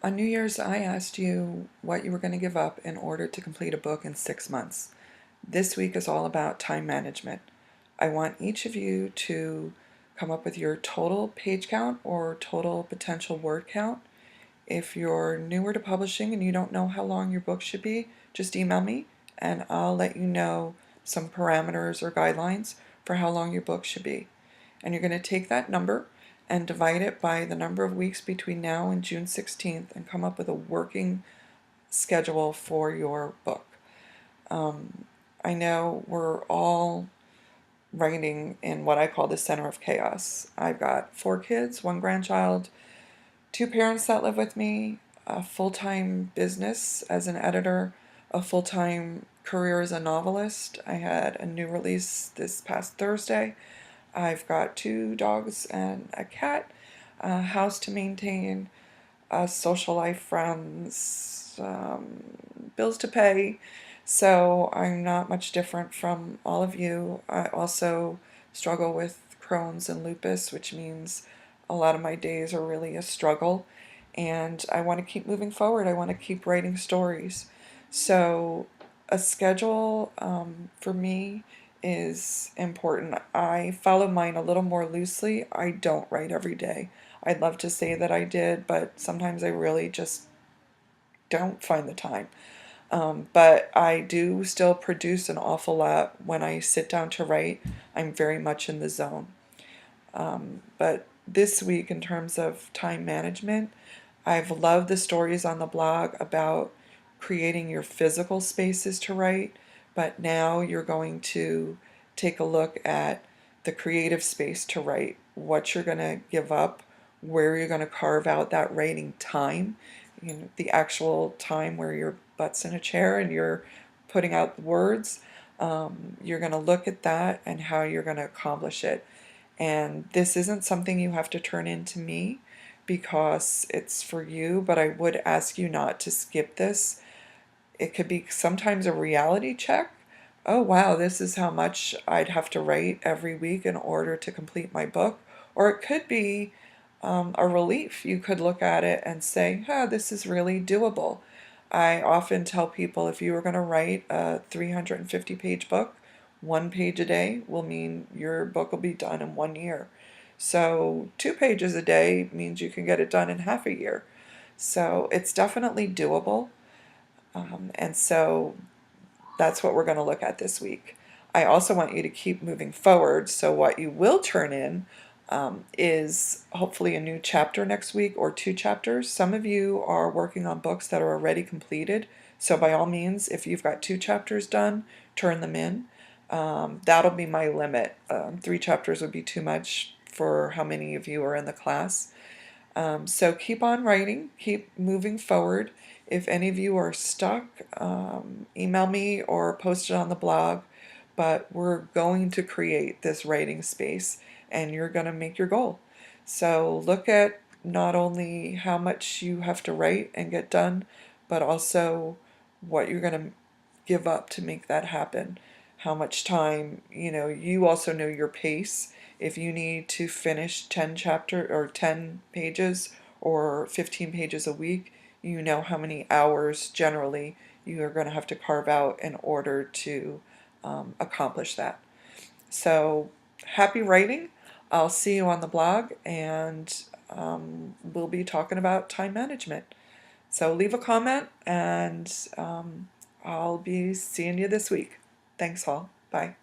On New Year's, I asked you what you were going to give up in order to complete a book in 6 months. This week is all about time management. I want each of you to come up with your total page count or total potential word count. If you're newer to publishing and you don't know how long your book should be, just email me and I'll let you know some parameters or guidelines for how long your book should be. And you're going to take that number and divide it by the number of weeks between now and June 16th and come up with a working schedule for your book. I know we're all writing in what I call the center of chaos. I've got 4 kids, 1 grandchild, 2 parents that live with me, a full-time business as an editor, a full-time career as a novelist. I had a new release this past Thursday. I've got 2 dogs and a cat, a house to maintain, a social life, friends, bills to pay. So I'm not much different from all of you. I also struggle with Crohn's and lupus, which means a lot of my days are really a struggle. And I want to keep moving forward. I want to keep writing stories. So a schedule for me is important. I follow mine a little more loosely. I don't write every day. I'd love to say that I did, but sometimes I really just don't find the time. But I do still produce an awful lot when I sit down to write. I'm very much in the zone. But this week, in terms of time management, I've loved the stories on the blog about creating your physical spaces to write, but now you're going to take a look at the creative space to write, what you're going to give up, where you're going to carve out that writing time, the actual time where your butt's in a chair and you're putting out the words. You're going to look at that and how you're going to accomplish it. And this isn't something you have to turn in to me because it's for you, but I would ask you not to skip this. It could be sometimes a reality check. Oh wow, this is how much I'd have to write every week in order to complete my book. Or it could be a relief. You could look at it and say, oh, this is really doable. I often tell people if you were going to write a 350-page book, 1 page a day will mean your book will be done in 1 year. So 2 pages a day means you can get it done in half a year. So it's definitely doable. And so that's what we're going to look at this week. I also want you to keep moving forward. So what you will turn in is hopefully a new chapter next week or 2 chapters. Some of you are working on books that are already completed. So by all means, if you've got 2 chapters done, turn them in. That'll be my limit. 3 chapters would be too much for how many of you are in the class. So keep on writing, keep moving forward. If any of you are stuck, email me or post it on the blog. But we're going to create this writing space and you're going to make your goal. So look at not only how much you have to write and get done, but also what you're going to give up to make that happen. How much time, you also know your pace. If you need to finish 10 pages or 15 pages a week, you know how many hours generally you are going to have to carve out in order to accomplish that. So happy writing. I'll see you on the blog and we'll be talking about time management. So leave a comment and I'll be seeing you this week. Thanks all. Bye.